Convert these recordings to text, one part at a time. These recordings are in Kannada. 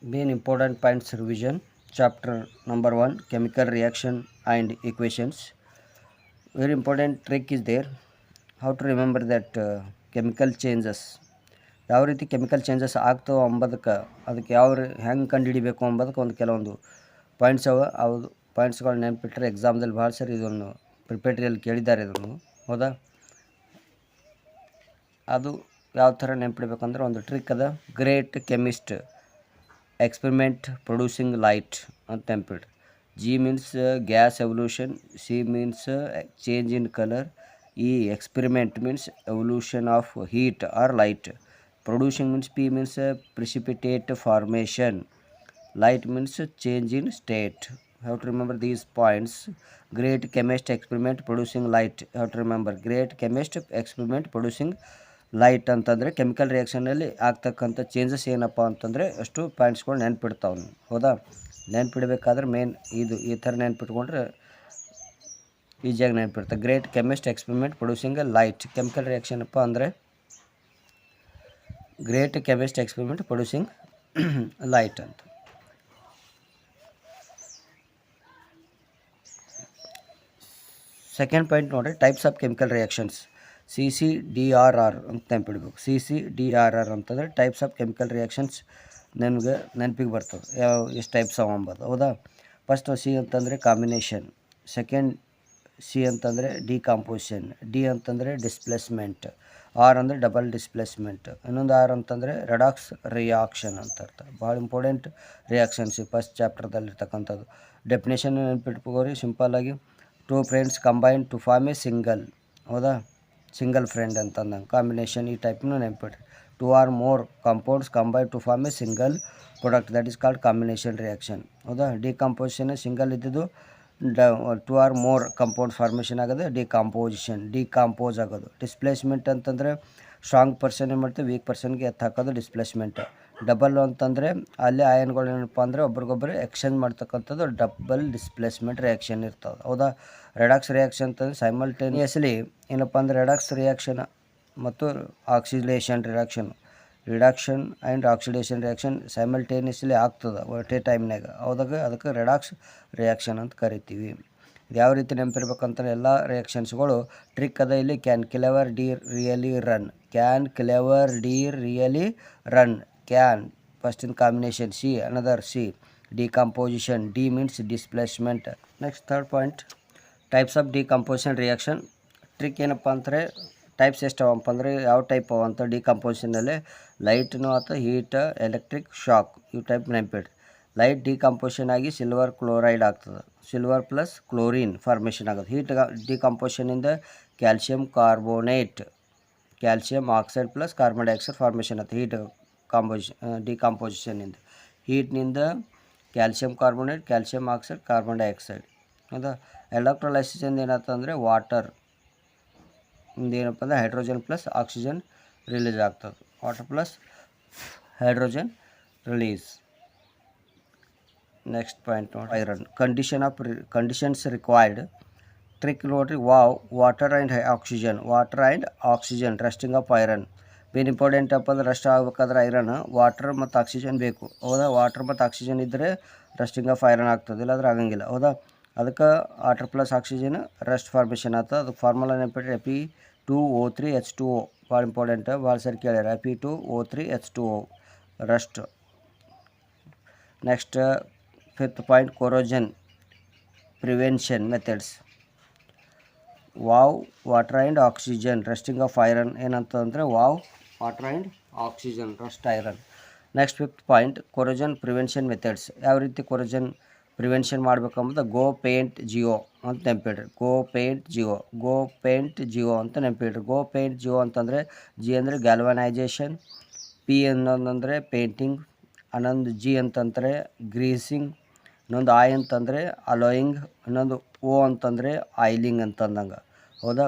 Main important points revision. Chapter number 1, chemical reaction and equations. Very important trick is there. How to remember that chemical changes. ಯಾವ ರೀತಿ ಕೆಮಿಕಲ್ ಚೇಂಜಸ್ ಆಗ್ತಾವೆ ಅಂಬೋದಕ್ಕೆ ಅದಕ್ಕೆ ಹೆಂಗೆ ಕಂಡುಹಿಡಿಬೇಕು ಅಂಬೋದಕ್ಕೆ ಒಂದು ಕೆಲವೊಂದು ಪಾಯಿಂಟ್ಸ್ ಅವ ಅವು ಪಾಯಿಂಟ್ಸ್ಗಳು ನೆನಪಿಟ್ಟರೆ ಎಕ್ಸಾಮ್ದಲ್ಲಿ ಭಾಳ ಸರಿ ಇದನ್ನು ಪ್ರಿಪೇಟ್ರಿಯಲ್ಲಿ ಕೇಳಿದ್ದಾರೆ ಇದನ್ನು ಹೌದಾ. ಅದು ಯಾವ ಥರ ನೆನಪಿಡ್ಬೇಕಂದ್ರೆ ಒಂದು ಟ್ರಿಕ್ ಅದ. Great chemist experiment producing light on temperature. G means gas evolution, C means change in color, E experiment means evolution of heat or light. Producing means P means precipitate formation, light means change in state. How to remember these points. Great chemist experiment producing light. How to remember great chemist experiment producing light ಅಂತಂದರೆ ಕೆಮಿಕಲ್ ರಿಯಾಕ್ಷನಲ್ಲಿ ಆಗ್ತಕ್ಕಂಥ ಚೇಂಜಸ್ ಏನಪ್ಪ ಅಂತಂದರೆ ಅಷ್ಟು ಪಾಯಿಂಟ್ಸ್ಗಳು ನೆನ್ಪಿಡ್ತಾವೆ. ಹೌದಾ, ನೆನ್ಪಿಡಬೇಕಾದ್ರೆ ಮೇನ್ ಇದು ಈ ಥರ ನೆನ್ಪಿಟ್ಕೊಂಡ್ರೆ ಈಸಿಯಾಗಿ ನೆನ್ಪಿಡ್ತಾರೆ. Great chemist experiment producing light. Chemical reaction ಅಪ್ಪ ಅಂದರೆ great chemist experiment producing light ಅಂತ. ಸೆಕೆಂಡ್ ಪಾಯಿಂಟ್ ನೋಡಿರಿ, types of chemical reactions. CCDRR ಅಂತ ನೆನಪಿಡ್ಬೇಕು. CCDRR ಅಂತಂದರೆ ಟೈಪ್ಸ್ ಆಫ್ ಕೆಮಿಕಲ್ ರಿಯಾಕ್ಷನ್ಸ್ ನಮ್ಗೆ ನೆನಪಿಗೆ ಬರ್ತದೆ ಎಷ್ಟು ಟೈಪ್ಸ್ ಅವ ಅಂಬೋದು. ಹೌದಾ, ಫಸ್ಟ್ C ಅಂತಂದರೆ ಕಾಂಬಿನೇಷನ್, ಸೆಕೆಂಡ್ C ಅಂತಂದರೆ ಡಿಕಾಂಪೋಸಿಷನ್, ಡಿ ಅಂತಂದರೆ ಡಿಸ್ಪ್ಲೇಸ್ಮೆಂಟ್, ಆರ್ ಅಂದರೆ ಡಬಲ್ ಡಿಸ್ಪ್ಲೇಸ್ಮೆಂಟ್, ಇನ್ನೊಂದು ಆರ್ ಅಂತಂದರೆ ರೆಡಾಕ್ಸ್ ರಿಯಾಕ್ಷನ್ ಅಂತ ಅರ್ಥ. ಭಾಳ ಇಂಪಾರ್ಟೆಂಟ್ ರಿಯಾಕ್ಷನ್ಸ್ ಫಸ್ಟ್ ಚಾಪ್ಟರ್ದಲ್ಲಿರ್ತಕ್ಕಂಥದ್ದು. ಡೆಫಿನೇಷನ್ ನೆನಪಿಟ್ಕೋರಿ ಸಿಂಪಲ್ಲಾಗಿ. Two friends combine to form a single. ಹೌದಾ, ಸಿಂಗಲ್ ಫ್ರೆಂಡ್ ಅಂತಂದಂಗೆ ಕಾಂಬಿನೇಷನ್ ಈ ಟೈಪ್ನು ನೆನಪಿಡ್ರಿ. Two or more compounds combine to form a single product, that is called combination reaction. ಹೌದಾ, ಡಿಕಾಂಪೋಸಿಷನ್ ಸಿಂಗಲ್ ಇದ್ದಿದ್ದು two or more compound formation ಆಗೋದು ಡಿಕಾಂಪೋಸಿಷನ್, ಡಿಕಾಂಪೋಸ್ ಆಗೋದು. ಡಿಸ್ಪ್ಲೇಸ್ಮೆಂಟ್ ಅಂತಂದರೆ ಸ್ಟ್ರಾಂಗ್ ಪರ್ಸನ್ ಏನು ಮಾಡ್ತೀವಿ ವೀಕ್ ಪರ್ಸನ್ಗೆ ಎತ್ತು ಹಾಕೋದು ಡಿಸ್ಪ್ಲೇಸ್ಮೆಂಟ್. ಡಬಲ್ ಅಂತಂದರೆ ಅಲ್ಲಿ ಆಯನ್ಗಳು ಏನಪ್ಪ ಅಂದರೆ ಒಬ್ರಿಗೊಬ್ಬರು ಎಕ್ಸ್ಚೇಂಜ್ ಮಾಡ್ತಕ್ಕಂಥದ್ದು ಡಬಲ್ ಡಿಸ್ಪ್ಲೇಸ್ಮೆಂಟ್ ರಿಯಾಕ್ಷನ್ ಇರ್ತದೆ. ಹೌದಾ, ರೆಡಾಕ್ಸ್ ರಿಯಾಕ್ಷನ್ ಅಂತಂದರೆ ಸೈಮಲ್ಟೇನಿಯಸ್ಲಿ ಏನಪ್ಪ ಅಂದರೆ ರೆಡಾಕ್ಸ್ ರಿಯಾಕ್ಷನ್ ಮತ್ತು oxidation reaction, reduction and oxidation reaction simultaneously ಆಗ್ತದೆ ಒಟ್ಟೆ ಟೈಮ್ನಾಗ. ಹೌದಾಗ ಅದಕ್ಕೆ ರೆಡಾಕ್ಸ್ ರಿಯಾಕ್ಷನ್ ಅಂತ ಕರಿತೀವಿ. ಇದು ಯಾವ ರೀತಿ ನೆನಪಿರ್ಬೇಕಂತಾರೆ ಎಲ್ಲ ರಿಯಾಕ್ಷನ್ಸ್ಗಳು ಟ್ರಿಕ್ ಅದ ಇಲ್ಲಿ. Can clever deer really run, can clever deer really run. Can first in combination, C another C decomposition, D means displacement. Next third point, types of decomposition reaction. Trick ಏನಪ್ಪ ಅಂದರೆ ಟೈಪ್ಸ್ ಎಷ್ಟವಪ್ಪ ಅಂದರೆ ಯಾವ ಟೈಪ್ ಅವ ಅಂತ ಡಿಕಾಂಪೋಸಿಷನಲ್ಲಿ ಲೈಟ್ನು ಅಥವಾ ಹೀಟ್, ಎಲೆಕ್ಟ್ರಿಕ್ ಶಾಕ್, ಇವು ಟೈಪ್ ನೆನಪಿಡ್ರಿ. ಲೈಟ್ ಡಿಕಾಂಪೋಸಿಷನ್ ಆಗಿ ಸಿಲ್ವರ್ ಕ್ಲೋರೈಡ್ ಆಗ್ತದೆ, ಸಿಲ್ವರ್ ಪ್ಲಸ್ ಕ್ಲೋರಿನ್ ಫಾರ್ಮೇಷನ್ ಆಗೋದು. ಹೀಟ್ ಡಿಕಾಂಪೋಸಿಷನಿಂದ calcium carbonate, calcium oxide plus carbon dioxide formation ಆಗುತ್ತೆ ಹೀಟ್ ಡಿಕಾಂಪೋಸಿಷನಿಂದ. ಹೀಟ್ನಿಂದ calcium carbonate, calcium oxide, carbon dioxide. ಹೌದಾ, ಎಲೆಕ್ಟ್ರೋಲೈಸಿಸಿಂದ ಏನಾಗ್ತಂದರೆ ವಾಟರ್ ಏನಪ್ಪ ಅಂದರೆ ಹೈಡ್ರೋಜನ್ ಪ್ಲಸ್ ಆಕ್ಸಿಜನ್ ರಿಲೀಸ್ ಆಗ್ತದೆ, water plus hydrogen release. Next point ನೋಡಿ, ಐರನ್ ಕಂಡೀಷನ್ಸ್ ರಿಕ್ವೈರ್ಡ್. ಟ್ರಿಕ್ ನೋಡಿರಿ, water and oxygen, water and oxygen rusting of iron. Main important ಅಪ್ಪ ಅಂದ್ರೆ ರೆಸ್ಟ್ ಆಗಬೇಕಾದ್ರೆ ಐರನ್ ವಾಟರ್ ಮತ್ತು ಆಕ್ಸಿಜನ್ ಬೇಕು. ಹೌದಾ, ವಾಟರ್ ಮತ್ತು ಆಕ್ಸಿಜನ್ ಇದ್ದರೆ ರೆಸ್ಟಿಂಗ್ ಆಫ್ ಐರನ್ ಆಗ್ತದೆ, ಇಲ್ಲಾಂದ್ರೆ ಆಗಂಗಿಲ್ಲ. ಹೌದಾ, ಅದಕ್ಕೆ water plus oxygen rust formation ಆಗ್ತದೆ. ಅದಕ್ಕೆ ಫಾರ್ಮುಲಾ ನೆನಪಿಟ್ರೆ Fe2O3H2O. ಭಾಳ ಇಂಪಾರ್ಟೆಂಟ್, ಭಾಳ ಸರಿ ಕೇಳ್ಯಾರ. Fe2O3H2O rust. Next fifth point, corrosion prevention methods. Water and oxygen rusting of iron ಏನಂತಂದರೆ water and oxygen rust iron. Next fifth point, corrosion prevention methods. ಯಾವ ರೀತಿ ಕೊರೋಜನ್ ಪ್ರಿವೆನ್ಷನ್ ಮಾಡ್ಬೇಕಂಬುದು ಗೋ ಪೇಂಟ್ ಜಿಯೋ ಅಂತ ನೆನಪಿಡ್ರಿ. ಗೋ ಪೇಂಟ್ ಜಿಯೋ ಅಂತ ನೆನಪಿಡ್ರಿ. ಗೋ ಪೇಂಟ್ ಜಿಯೋ ಅಂತಂದರೆ ಜಿ ಅಂದರೆ ಗ್ಯಾಲ್ವನೈಜೇಷನ್, ಪಿ ಅನ್ನೋದಂದರೆ ಪೇಂಟಿಂಗ್, ಅನ್ನೊಂದು ಜಿ ಅಂತಂದರೆ ಗ್ರೀಸಿಂಗ್, ಇನ್ನೊಂದು ಐ ಅಂತಂದರೆ ಅಲೋಯಿಂಗ್, ಇನ್ನೊಂದು ಓ ಅಂತಂದರೆ ಆಯಿಲಿಂಗ್ ಅಂತಂದಂಗೆ. ಹೌದಾ,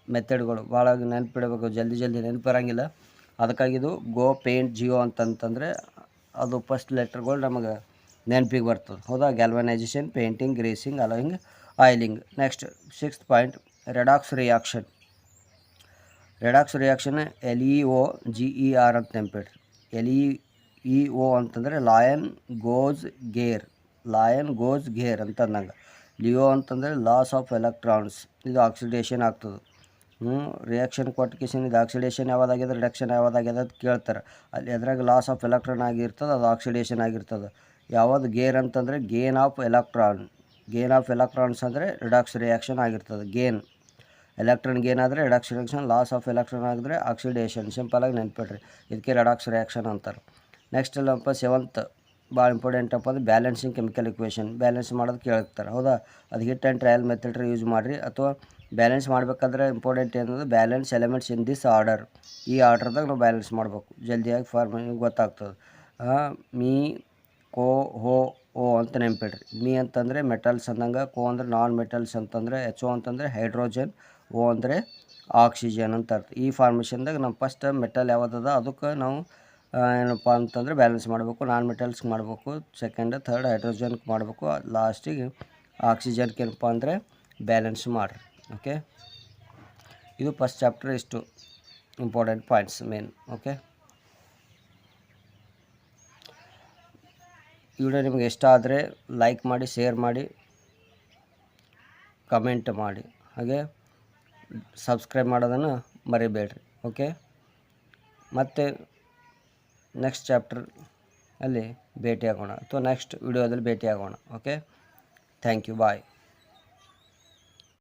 ಮೆಥಡ್ಗಳು ಭಾಳ ನೆನಪಿಡಬೇಕು, ಜಲ್ದಿ ನೆನಪಿರಂಗಿಲ್ಲ. ಅದಕ್ಕಾಗಿದು ಗೋ ಪೇಂಟ್ ಜಿಯೋ ಅಂತಂತಂದರೆ ಅದು ಫಸ್ಟ್ ಲೆಟರ್ಗಳು ನಮಗೆ ನೆನಪಿಗೆ ಬರ್ತದೆ. ಹೌದಾ, galvanization, painting, greasing, alloying, oiling. Next sixth point, redox reaction. Redox reaction LEOGER ಅಂತ ನೆನಪಿಡ್ರಿ. ಇ ಓ ಅಂತಂದರೆ lion goes gear, lion goes gear ಅಂತ ಅಂದಂಗೆ. ಲಿಯೋ ಅಂತಂದರೆ ಲಾಸ್ ಆಫ್ ಎಲೆಕ್ಟ್ರಾನ್ಸ್, ಇದು ಆಕ್ಸಿಡೇಷನ್ ಆಗ್ತದೆ. ರಿಯಾಕ್ಷನ್ ಕೊಟ್ಟಿಕೇಶನ್ ಇದು ಆಕ್ಸಿಡೇಷನ್ ಯಾವ್ದಾಗ್ಯದ ರಿಡಕ್ಷನ್ ಯಾವ್ದಾಗ್ಯದ ಅಂತ ಕೇಳ್ತಾರೆ. ಅಲ್ಲಿ ಎದ್ರಾಗ ಲಾಸ್ ಆಫ್ ಎಲೆಕ್ಟ್ರಾನ್ ಆಗಿರ್ತದೆ, ಅದು ಆಕ್ಸಿಡೇಷನ್ ಆಗಿರ್ತದೆ. ಯಾವುದು ಗೇರ್ ಅಂತಂದರೆ gain of electron, gain of electrons ಅಂದರೆ ರಿಡಾಕ್ಸ್ ರಿಯಾಕ್ಷನ್ ಆಗಿರ್ತದೆ. ಗೇನ್ ಎಲೆಕ್ಟ್ರಾನ್ ಗೇನ್ ಆದರೆ redox reaction, loss of electron ಆಗಿದ್ರೆ ಆಕ್ಸಿಡೇಷನ್. ಸಿಂಪಲಾಗಿ ನೆನ್ಪಿಡ್ರಿ, ಇದಕ್ಕೆ ರಿಡಾಕ್ಸ್ ರಿಯಾಕ್ಷನ್ ಅಂತಾರೆ. ನೆಕ್ಸ್ಟ್ ಅಲ್ಲಪ್ಪ ಸೆವೆಂತ್ ಭಾಳ ಇಂಪಾರ್ಟೆಂಟ್ ಅಪ್ಪ ಅದು ಬ್ಯಾಲೆನ್ಸಿಂಗ್ ಕೆಮಿಕಲ್ ಇಕ್ವೇಷನ್. ಬ್ಯಾಲೆನ್ಸ್ ಮಾಡೋದು ಕೇಳ್ತಾರೆ, ಹೌದಾ? ಅದು hit and trial method use ಮಾಡಿರಿ. ಅಥವಾ ಬ್ಯಾಲೆನ್ಸ್ ಮಾಡಬೇಕಾದ್ರೆ ಇಂಪಾರ್ಟೆಂಟ್ ಏನಂದ್ರೆ balance elements in this order, ಈ ಆರ್ಡ್ರದಾಗ ನಾವು ಬ್ಯಾಲೆನ್ಸ್ ಮಾಡಬೇಕು. ಜಲ್ದಿಯಾಗಿ ಫಾರ್ಮಿಂಗ್ ಗೊತ್ತಾಗ್ತದೆ. ಮೀ ಕೋ ಹೋ ಓ ಅಂತ ನೆನ್ಪಿಡ್ರಿ. ಮೀ ಅಂತಂದರೆ ಮೆಟಲ್ಸ್ ಅಂದಂಗೆ, ಕೋ ಅಂದರೆ ನಾನ್ ಮೆಟಲ್ಸ್ ಅಂತಂದರೆ, ಎಚ್ ಓ ಅಂತಂದರೆ ಹೈಡ್ರೋಜನ್, ಓ ಅಂದರೆ ಆಕ್ಸಿಜನ್ ಅಂತ ಅರ್ಥ. ಈ ಫಾರ್ಮೇಷನ್ದಾಗ ನಾವು ಫಸ್ಟ್ ಮೆಟಲ್ ಯಾವುದದ ಅದಕ್ಕೆ ನಾವು ಏನಪ್ಪ ಅಂತಂದರೆ ಬ್ಯಾಲೆನ್ಸ್ ಮಾಡಬೇಕು. ನಾನ್ ಮೆಟಲ್ಸ್ಗೆ ಮಾಡಬೇಕು, ಸೆಕೆಂಡ್ ಥರ್ಡ್ ಹೈಡ್ರೋಜನ್ಗೆ ಮಾಡಬೇಕು, ಲಾಸ್ಟಿಗೆ ಆಕ್ಸಿಜನ್ಗೆ ಏನಪ್ಪ ಅಂದರೆ ಬ್ಯಾಲೆನ್ಸ್ ಮಾಡಿರಿ. ಓಕೆ, ಇದು ಫಸ್ಟ್ ಚಾಪ್ಟರ್. ಇಷ್ಟು important points main. Okay, video ನಿಮಗೆ ಇಷ್ಟ ಆದರೆ ಲೈಕ್ ಮಾಡಿ, ಶೇರ್ ಮಾಡಿ, ಕಮೆಂಟ್ ಮಾಡಿ, ಹಾಗೆ ಸಬ್ಸ್ಕ್ರೈಬ್ ಮಾಡೋದನ್ನು ಮರಿಬೇಡ್ರಿ. ಓಕೆ, ಮತ್ತು ನೆಕ್ಸ್ಟ್ ಚಾಪ್ಟರ್ ಅಲ್ಲಿ ಭೇಟಿಯಾಗೋಣ ಅಥವಾ ನೆಕ್ಸ್ಟ್ ವಿಡಿಯೋದಲ್ಲಿ ಭೇಟಿಯಾಗೋಣ. Okay, thank you, bye.